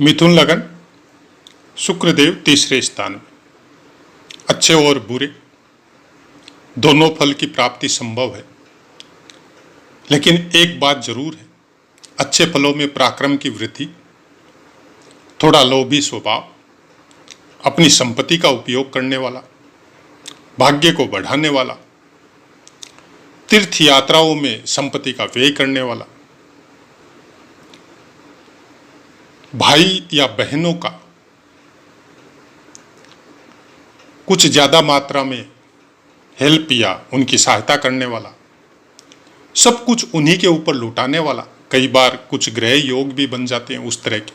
मिथुन लगन, शुक्रदेव तीसरे स्थान में। अच्छे और बुरे दोनों फल की प्राप्ति संभव है, लेकिन एक बात जरूर है, अच्छे फलों में पराक्रम की वृद्धि, थोड़ा लोभी स्वभाव, अपनी संपत्ति का उपयोग करने वाला, भाग्य को बढ़ाने वाला, तीर्थ यात्राओं में संपत्ति का व्यय करने वाला, भाई या बहनों का कुछ ज्यादा मात्रा में हेल्प या उनकी सहायता करने वाला, सब कुछ उन्हीं के ऊपर लुटाने वाला। कई बार कुछ ग्रह योग भी बन जाते हैं उस तरह के,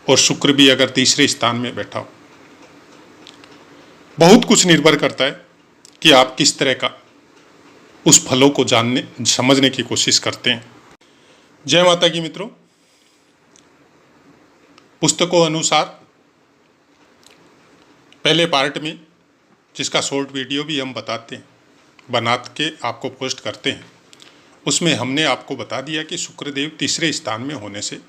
और शुक्र भी अगर तीसरे स्थान में बैठा हो। बहुत कुछ निर्भर करता है कि आप किस तरह का उस फलों को जानने समझने की कोशिश करते हैं। जय माता की मित्रों, पुस्तकों अनुसार पहले पार्ट में, जिसका शॉर्ट वीडियो भी हम बताते हैं, बना के आपको पोस्ट करते हैं, उसमें हमने आपको बता दिया कि शुक्रदेव तीसरे स्थान में होने से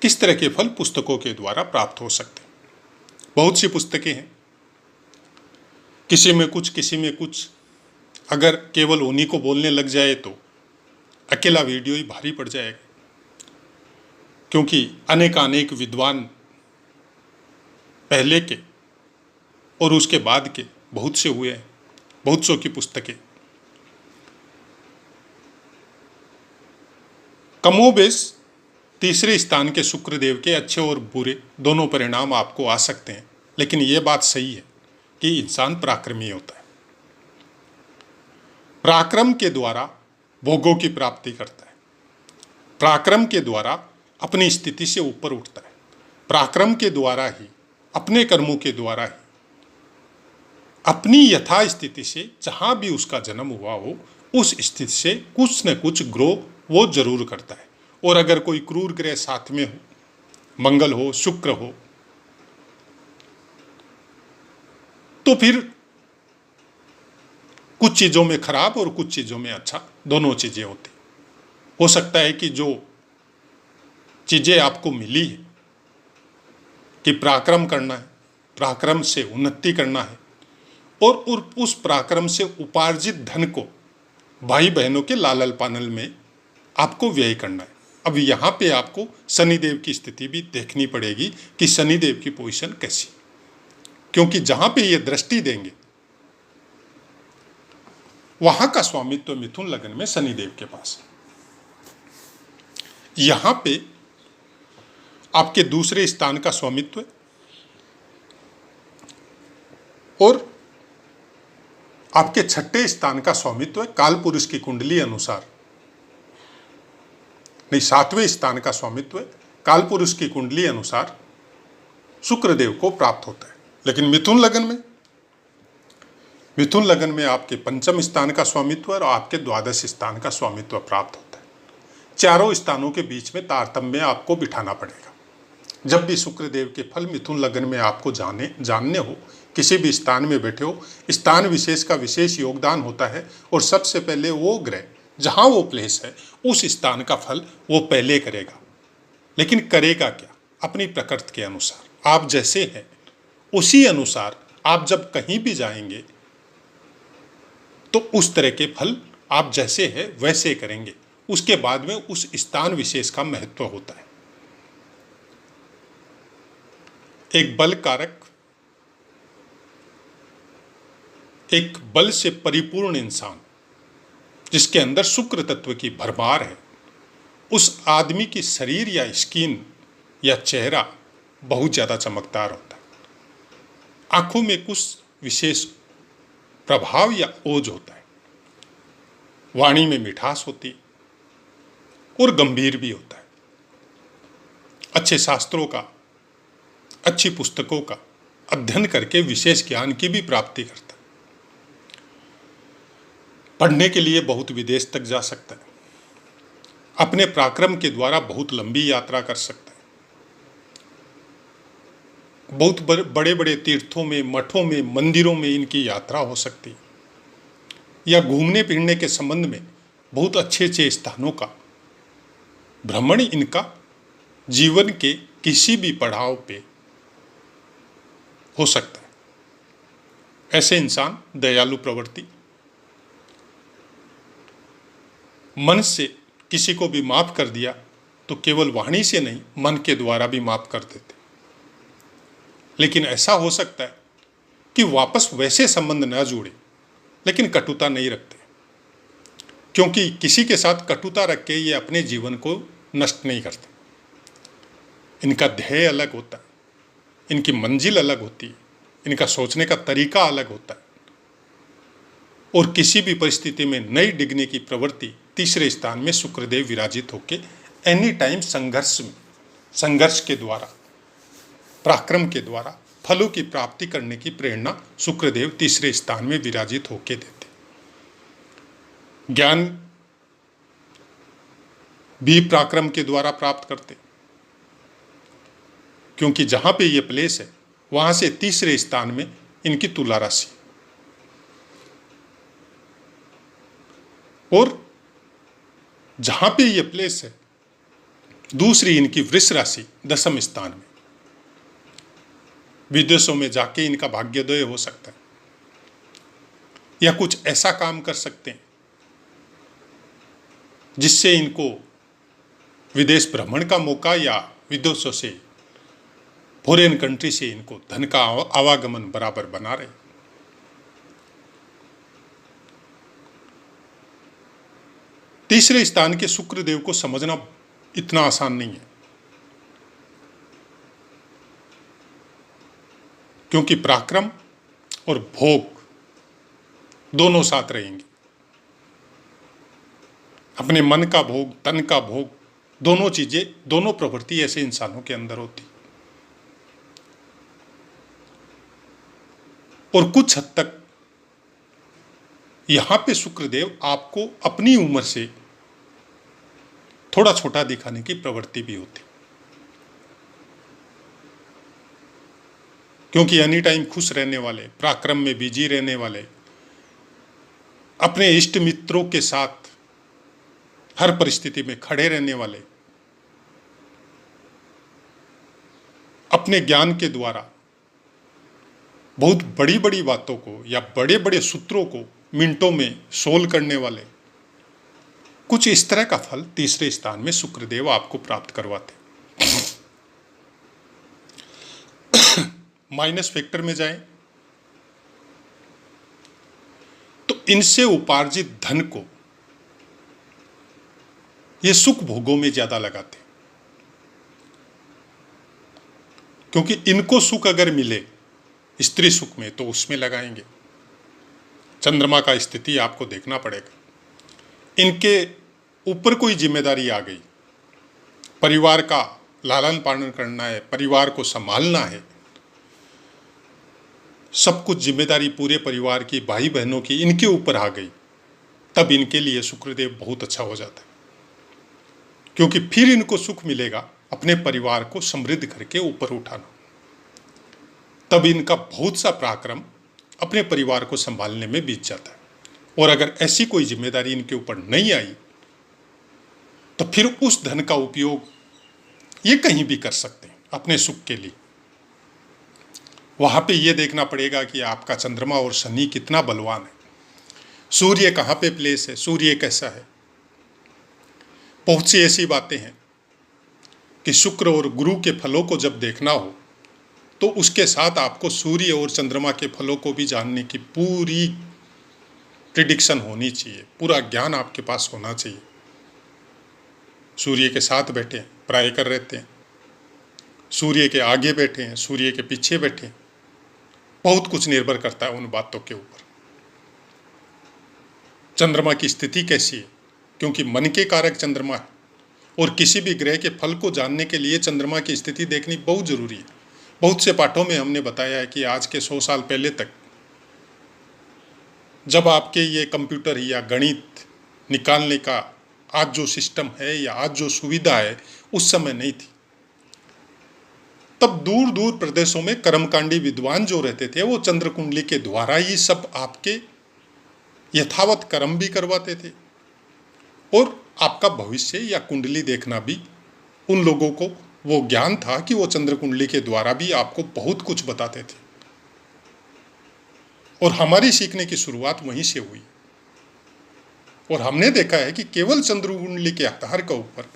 किस तरह के फल पुस्तकों के द्वारा प्राप्त हो सकते हैं। बहुत सी पुस्तकें हैं, किसी में कुछ किसी में कुछ। अगर केवल उन्हीं को बोलने लग जाए तो अकेला वीडियो ही भारी पड़ जाएगा, क्योंकि अनेक विद्वान पहले के और उसके बाद के बहुत से हुए हैं, बहुत सौ की पुस्तकें। कमोबेश तीसरे स्थान के शुक्रदेव के अच्छे और बुरे दोनों परिणाम आपको आ सकते हैं, लेकिन यह बात सही है कि इंसान पराक्रमी होता है। पराक्रम के द्वारा भोगों की प्राप्ति करता है, पराक्रम के द्वारा अपनी स्थिति से ऊपर उठता है, पराक्रम के द्वारा ही, अपने कर्मों के द्वारा ही अपनी यथा स्थिति से, जहां भी उसका जन्म हुआ हो, उस स्थिति से कुछ न कुछ ग्रो वो जरूर करता है। और अगर कोई क्रूर ग्रह साथ में हो, मंगल हो, शुक्र हो, तो फिर कुछ चीजों में खराब और कुछ चीजों में अच्छा, दोनों चीजें होती। हो सकता है कि जो चीजें आपको मिली है कि पराक्रम करना है, पराक्रम से उन्नति करना है, और उस पराक्रम से उपार्जित धन को भाई बहनों के लालल पानल में आपको व्यय करना है। अब यहां पे आपको शनिदेव की स्थिति भी देखनी पड़ेगी कि शनिदेव की पोजीशन कैसी, क्योंकि जहां पे ये दृष्टि देंगे वहां का स्वामित्व मिथुन लगन में शनिदेव के पास है। यहां पे आपके दूसरे स्थान का स्वामित्व है, और आपके छठे स्थान का स्वामित्व है काल पुरुष की कुंडली अनुसार। नहीं, सातवें स्थान का स्वामित्व है काल पुरुष की कुंडली अनुसार शुक्रदेव को प्राप्त होता है। लेकिन मिथुन लगन में आपके पंचम स्थान का स्वामित्व और आपके द्वादश स्थान का स्वामित्व प्राप्त होता है। चारों स्थानों के बीच में तारतम्य आपको बिठाना पड़ेगा। जब भी शुक्रदेव के फल मिथुन लगन में आपको जानने हो, किसी भी स्थान में बैठे हो, स्थान विशेष का विशेष योगदान होता है, और सबसे पहले वो ग्रह जहां वो प्लेस है, उस स्थान का फल वो पहले करेगा। लेकिन करेगा क्या? अपनी प्रकृति के अनुसार। आप जैसे हैं उसी अनुसार आप जब कहीं भी जाएंगे तो उस तरह के फल आप जैसे हैं वैसे करेंगे। उसके बाद में उस स्थान विशेष का महत्व होता है। एक बल कारक, एक बल से परिपूर्ण इंसान जिसके अंदर शुक्र तत्व की भरमार है, उस आदमी की शरीर या स्किन या चेहरा बहुत ज्यादा चमकदार होता है। आंखों में कुछ विशेष प्रभाव या ओज होता है, वाणी में मिठास होती है, और गंभीर भी होता है। अच्छे शास्त्रों का, अच्छी पुस्तकों का अध्ययन करके विशेष ज्ञान की भी प्राप्ति करता है। पढ़ने के लिए बहुत विदेश तक जा सकता है, अपने पराक्रम के द्वारा बहुत लंबी यात्रा कर सकता है, बहुत बड़े बड़े तीर्थों में, मठों में, मंदिरों में इनकी यात्रा हो सकती है, या घूमने फिरने के संबंध में बहुत अच्छे अच्छे स्थानों का भ्रमण इनका जीवन के किसी भी पड़ाव पे हो सकता है। ऐसे इंसान दयालु प्रवृत्ति, मन से किसी को भी माफ कर दिया तो केवल वाणी से नहीं, मन के द्वारा भी माफ कर देते। लेकिन ऐसा हो सकता है कि वापस वैसे संबंध न जुड़े, लेकिन कटुता नहीं रखते, क्योंकि किसी के साथ कटुता रख के ये अपने जीवन को नष्ट नहीं करते। इनका ध्येय अलग होता है, इनकी मंजिल अलग होती है, इनका सोचने का तरीका अलग होता है, और किसी भी परिस्थिति में नई डिगने की प्रवृत्ति। तीसरे स्थान में शुक्रदेव विराजित होकर एनी टाइम संघर्ष के द्वारा, पराक्रम के द्वारा फलों की प्राप्ति करने की प्रेरणा शुक्रदेव तीसरे स्थान में विराजित होकर देते। ज्ञान भी पराक्रम के द्वारा प्राप्त करते, क्योंकि जहां पे ये प्लेस है वहां से तीसरे स्थान में इनकी तुला राशि, और जहां पे ये प्लेस है दूसरी इनकी वृष राशि दशम स्थान में। विदेशों में जाके इनका भाग्योदय हो सकता है, या कुछ ऐसा काम कर सकते हैं जिससे इनको विदेश भ्रमण का मौका, या विदेशों से, फॉरेन कंट्री से इनको धन का आवागमन बराबर बना रहे। तीसरे स्थान के शुक्रदेव को समझना इतना आसान नहीं है, क्योंकि पराक्रम और भोग दोनों साथ रहेंगे। अपने मन का भोग, तन का भोग, दोनों चीजें, दोनों प्रवृत्ति ऐसे इंसानों के अंदर होती। और कुछ हद तक यहां पे शुक्रदेव आपको अपनी उम्र से थोड़ा छोटा दिखाने की प्रवृत्ति भी होती, क्योंकि एनी टाइम खुश रहने वाले, पराक्रम में बिजी रहने वाले, अपने इष्ट मित्रों के साथ हर परिस्थिति में खड़े रहने वाले, अपने ज्ञान के द्वारा बहुत बड़ी बड़ी बातों को या बड़े बड़े सूत्रों को मिनटों में सोल्व करने वाले, कुछ इस तरह का फल तीसरे स्थान में शुक्रदेव आपको प्राप्त करवाते। माइनस फैक्टर में जाएं तो इनसे उपार्जित धन को ये सुख भोगों में ज्यादा लगाते, क्योंकि इनको सुख अगर मिले स्त्री सुख में तो उसमें लगाएंगे। चंद्रमा का स्थिति आपको देखना पड़ेगा। इनके ऊपर कोई जिम्मेदारी आ गई, परिवार का लालन पालन करना है, परिवार को संभालना है, सब कुछ जिम्मेदारी पूरे परिवार की, भाई बहनों की इनके ऊपर आ गई, तब इनके लिए शुक्रदेव बहुत अच्छा हो जाता है, क्योंकि फिर इनको सुख मिलेगा अपने परिवार को समृद्ध करके ऊपर उठाना। तब इनका बहुत सा पराक्रम अपने परिवार को संभालने में बीत जाता है। और अगर ऐसी कोई जिम्मेदारी इनके ऊपर नहीं आई तो फिर उस धन का उपयोग ये कहीं भी कर सकते हैं अपने सुख के लिए। वहां पे ये देखना पड़ेगा कि आपका चंद्रमा और शनि कितना बलवान है, सूर्य कहाँ पे प्लेस है, सूर्य कैसा है। बहुत सी ऐसी बातें हैं कि शुक्र और गुरु के फलों को जब देखना हो तो उसके साथ आपको सूर्य और चंद्रमा के फलों को भी जानने की पूरी प्रिडिक्शन होनी चाहिए, पूरा ज्ञान आपके पास होना चाहिए। सूर्य के साथ बैठे हैं, पढ़ाई कर रहते हैं, सूर्य के आगे बैठे हैं, सूर्य के पीछे बैठे हैं, बहुत कुछ निर्भर करता है उन बातों के ऊपर। चंद्रमा की स्थिति कैसी है, क्योंकि मन के कारक चंद्रमा है, और किसी भी ग्रह के फल को जानने के लिए चंद्रमा की स्थिति देखनी बहुत जरूरी है। बहुत से पाठों में हमने बताया है कि आज के 100 साल पहले तक जब आपके ये कंप्यूटर या गणित निकालने का आज जो सिस्टम है या आज जो सुविधा है उस समय नहीं थी। तब दूर दूर प्रदेशों में कर्मकांडी विद्वान जो रहते थे वो चंद्र कुंडली के द्वारा ही सब आपके यथावत कर्म भी करवाते थे, और आपका भविष्य या कुंडली देखना भी उन लोगों को वो ज्ञान था कि वो चंद्र कुंडली के द्वारा भी आपको बहुत कुछ बताते थे। और हमारी सीखने की शुरुआत वहीं से हुई। और हमने देखा है कि केवल चंद्र कुंडली के आधार के ऊपर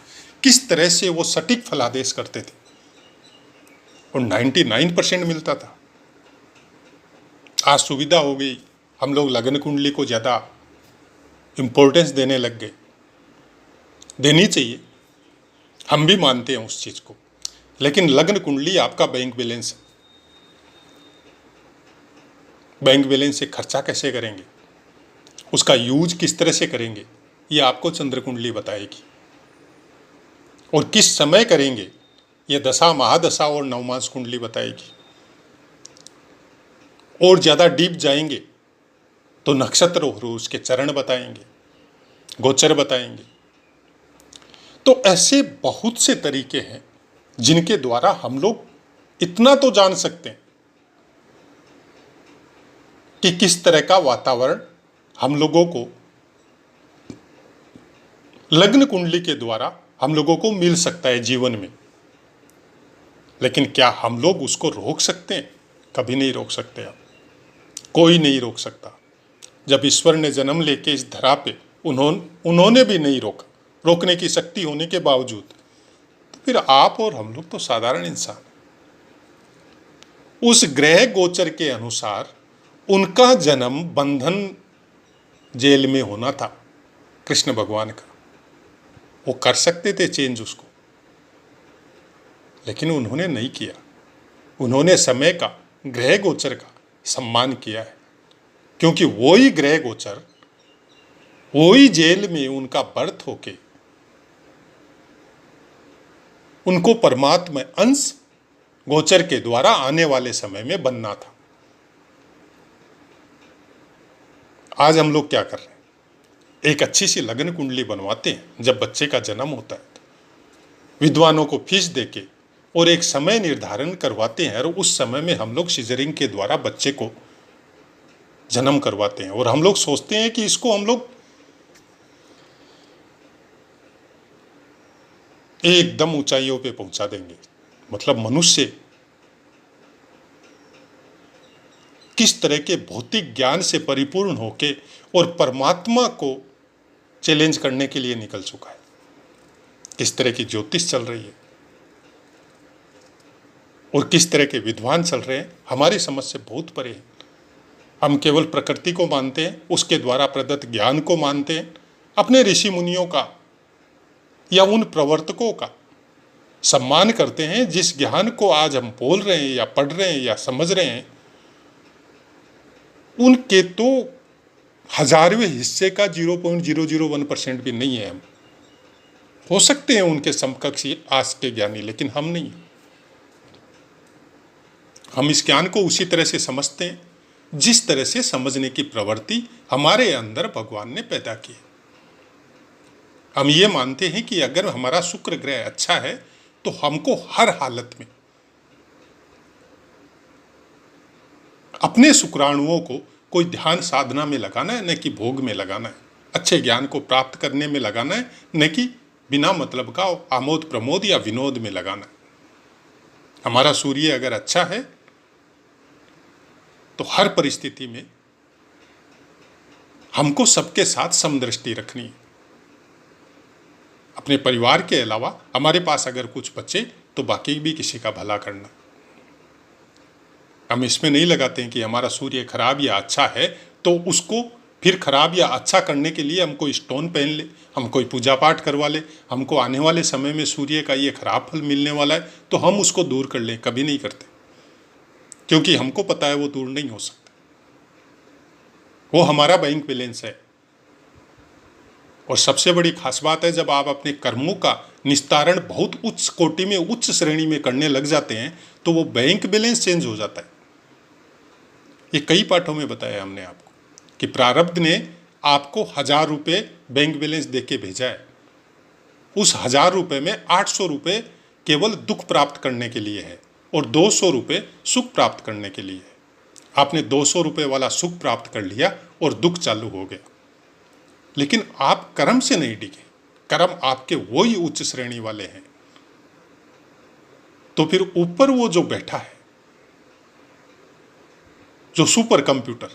किस तरह से वो सटीक फलादेश करते थे और 99% मिलता था। आज सुविधा हो गई, हम लोग लग्न कुंडली को ज़्यादा इम्पोर्टेंस देने लग गए। देनी चाहिए, हम भी मानते हैं उस चीज़ को, लेकिन लग्न कुंडली आपका बैंक बैलेंस है। बैंक बैलेंस से खर्चा कैसे करेंगे, उसका यूज किस तरह से करेंगे, ये आपको चंद्र कुंडली बताएगी। और किस समय करेंगे, ये दशा, महादशा और नवमास कुंडली बताएगी। और ज़्यादा डीप जाएंगे तो नक्षत्र और उसके चरण बताएंगे, गोचर बताएंगे। तो ऐसे बहुत से तरीके हैं जिनके द्वारा हम लोग इतना तो जान सकते हैं कि किस तरह का वातावरण हम लोगों को लग्न कुंडली के द्वारा हम लोगों को मिल सकता है जीवन में। लेकिन क्या हम लोग उसको रोक सकते हैं? कभी नहीं रोक सकते। आप कोई नहीं रोक सकता। जब ईश्वर ने जन्म लेके इस धरा पे उन्होंने भी नहीं रोका, रोकने की शक्ति होने के बावजूद, तो फिर आप और हम लोग तो साधारण इंसान। उस ग्रह गोचर के अनुसार उनका जन्म बंधन जेल में होना था कृष्ण भगवान का। वो कर सकते थे चेंज उसको, लेकिन उन्होंने नहीं किया। उन्होंने समय का, ग्रह गोचर का सम्मान किया है, क्योंकि वही ग्रह गोचर, वही जेल में उनका बर्थ होके उनको परमात्मा अंश गोचर के द्वारा आने वाले समय में बनना था। आज हम लोग क्या कर रहे हैं? एक अच्छी सी लग्न कुंडली बनवाते हैं जब बच्चे का जन्म होता है, विद्वानों को फीस देके और एक समय निर्धारण करवाते हैं, और उस समय में हम लोग सीजरिंग के द्वारा बच्चे को जन्म करवाते हैं। और हम लोग सोचते हैं कि इसको हम लोग एकदम ऊंचाइयों पे पहुंचा देंगे। मतलब मनुष्य किस तरह के भौतिक ज्ञान से परिपूर्ण होके और परमात्मा को चैलेंज करने के लिए निकल चुका है। किस तरह की ज्योतिष चल रही है और किस तरह के विद्वान चल रहे हैं, हमारी समझ से बहुत परे है। हम केवल प्रकृति को मानते हैं, उसके द्वारा प्रदत्त ज्ञान को मानते हैं, अपने ऋषि मुनियों का या उन प्रवर्तकों का सम्मान करते हैं जिस ज्ञान को आज हम बोल रहे हैं या पढ़ रहे हैं या समझ रहे हैं। उनके तो हजारवें हिस्से का 0.001% भी नहीं है। हम हो सकते हैं उनके समकक्ष आज के ज्ञानी, लेकिन हम नहीं। हम इस ज्ञान को उसी तरह से समझते हैं जिस तरह से समझने की प्रवृत्ति हमारे अंदर भगवान ने पैदा की। हम ये मानते हैं कि अगर हमारा शुक्र ग्रह अच्छा है तो हमको हर हालत में अपने शुक्राणुओं को कोई ध्यान साधना में लगाना है, न कि भोग में लगाना है। अच्छे ज्ञान को प्राप्त करने में लगाना है, न कि बिना मतलब का आमोद प्रमोद या विनोद में लगाना है। हमारा सूर्य अगर अच्छा है तो हर परिस्थिति में हमको सबके साथ समदृष्टि रखनी है। अपने परिवार के अलावा हमारे पास अगर कुछ बचे तो बाकी भी किसी का भला करना। हम इसमें नहीं लगाते हैं कि हमारा सूर्य खराब या अच्छा है तो उसको फिर खराब या अच्छा करने के लिए हम कोई स्टोन पहन ले, हम कोई पूजा पाठ करवा ले, हमको आने वाले समय में सूर्य का ये खराब फल मिलने वाला है तो हम उसको दूर कर लें। कभी नहीं करते, क्योंकि हमको पता है वो दूर नहीं हो सकता। वो हमारा बैंक बैलेंस है। और सबसे बड़ी खास बात है, जब आप अपने कर्मों का निस्तारण बहुत उच्च कोटि में, उच्च श्रेणी में करने लग जाते हैं तो वो बैंक बैलेंस चेंज हो जाता है। ये कई पाठों में बताया हमने आपको कि प्रारब्ध ने आपको 1000 रुपये बैंक बैलेंस देके भेजा है। उस 1000 रुपये में 800 रुपये केवल दुख प्राप्त करने के लिए है और 200 रुपये सुख प्राप्त करने के लिए है। आपने 200 रुपये वाला सुख प्राप्त कर लिया और दुख चालू हो गया। लेकिन आप कर्म से नहीं डिगे, कर्म आपके वही उच्च श्रेणी वाले हैं। तो फिर ऊपर वो जो बैठा है, जो सुपर कंप्यूटर,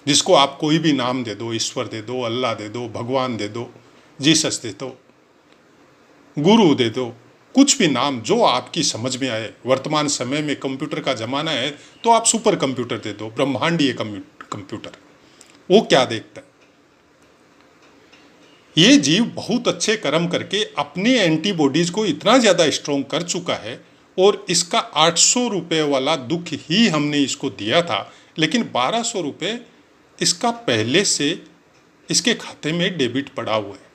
जिसको आप कोई भी नाम दे दो, ईश्वर दे दो, अल्लाह दे दो, भगवान दे दो, जीसस दे दो, गुरु दे दो, कुछ भी नाम जो आपकी समझ में आए। वर्तमान समय में कंप्यूटर का जमाना है, तो आप सुपर कंप्यूटर दे दो, ब्रह्मांडीय कंप्यूटर। वो क्या देखता है? ये जीव बहुत अच्छे कर्म करके अपने एंटीबॉडीज को इतना ज्यादा स्ट्रोंग कर चुका है, और इसका 800 रुपये वाला दुख ही हमने इसको दिया था, लेकिन 1200 रुपये इसका पहले से इसके खाते में डेबिट पड़ा हुआ है,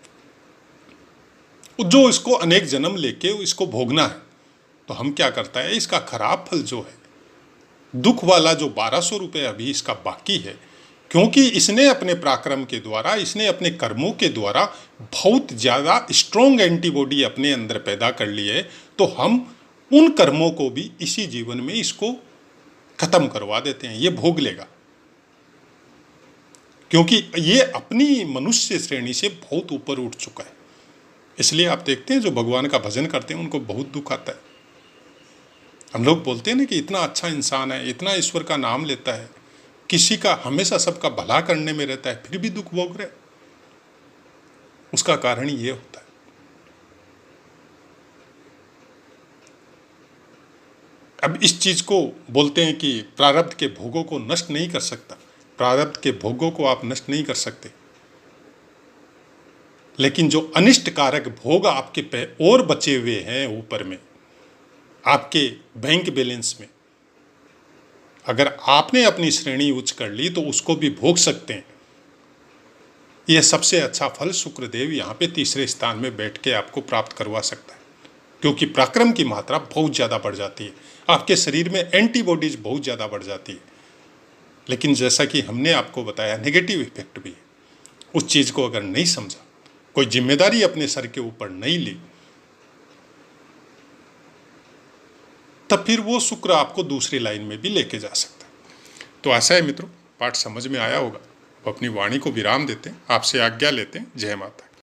जो इसको अनेक जन्म लेके इसको भोगना है। तो हम क्या करता है, इसका खराब फल जो है, दुख वाला जो 1200 रुपये अभी इसका बाकी है, क्योंकि इसने अपने पराक्रम के द्वारा, इसने अपने कर्मों के द्वारा बहुत ज़्यादा स्ट्रोंग एंटीबॉडी अपने अंदर पैदा कर ली है, तो हम उन कर्मों को भी इसी जीवन में इसको खत्म करवा देते हैं। ये भोग लेगा, क्योंकि ये अपनी मनुष्य श्रेणी से बहुत ऊपर उठ चुका है। इसलिए आप देखते हैं जो भगवान का भजन करते हैं उनको बहुत दुख आता है। हम लोग बोलते हैं ना कि इतना अच्छा इंसान है, इतना ईश्वर का नाम लेता है, किसी का हमेशा सबका भला करने में रहता है, फिर भी दुख भोग रहे। उसका कारण ये होता है। अब इस चीज को बोलते हैं कि प्रारब्ध के भोगों को नष्ट नहीं कर सकता। प्रारब्ध के भोगों को आप नष्ट नहीं कर सकते, लेकिन जो अनिष्ट कारक भोग आपके पे और बचे हुए हैं ऊपर में, आपके बैंक बैलेंस में, अगर आपने अपनी श्रेणी उच्च कर ली तो उसको भी भोग सकते हैं। यह सबसे अच्छा फल शुक्रदेव यहाँ पे तीसरे स्थान में बैठ के आपको प्राप्त करवा सकता है, क्योंकि पराक्रम की मात्रा बहुत ज़्यादा बढ़ जाती है, आपके शरीर में एंटीबॉडीज बहुत ज़्यादा बढ़ जाती है। लेकिन जैसा कि हमने आपको बताया, नेगेटिव इफेक्ट भी है। उस चीज़ को अगर नहीं समझा, कोई जिम्मेदारी अपने सर के ऊपर नहीं ली, तब फिर वो शुक्र आपको दूसरी लाइन में भी लेके जा सकता है। तो आशा है मित्रों पाठ समझ में आया होगा। अब अपनी वाणी को विराम देते हैं, आपसे आज्ञा लेते हैं। जय माता।